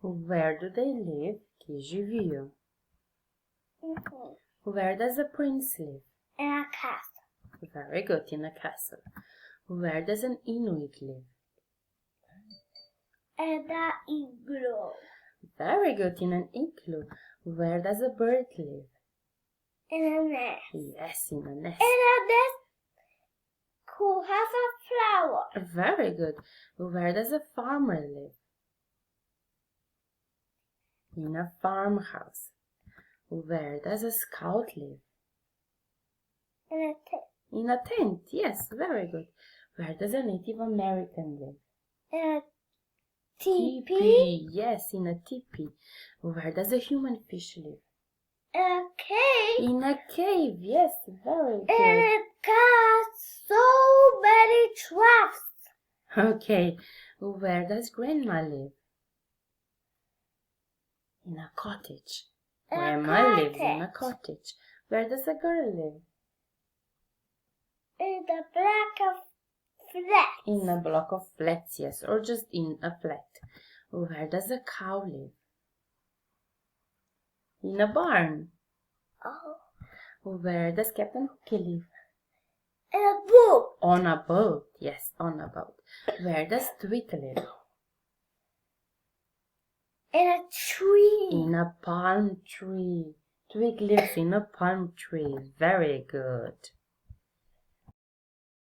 Where do they live? Kiji viu. Where does a prince live? In a castle. Very good, in a castle. Where does an Inuit live? In an igloo. Very good, in an igloo. Where does a bird live? In a nest. Yes, in a nest. In a nest who has a flower. Very good. Where does a farmer live? In a farmhouse. Where does a scout live? In a tent. In a tent, yes, very good. Where does a Native American live? In a teepee. Yes, in a teepee. Where does a human fish live? In a cave. In a cave, yes, very good. It got so many traps. Okay, where does Grandma live? In a cottage. Grandma lives in a cottage. Where does a girl live? In the block of flats. In a block of flats, yes, or just in a flat. Where does a cow live? In a barn. Oh. Where does Captain Hooky live? In a boat. On a boat, yes, on a boat. Where does Twig live? In a tree. In a palm tree. Twig lives in a palm tree. Very good.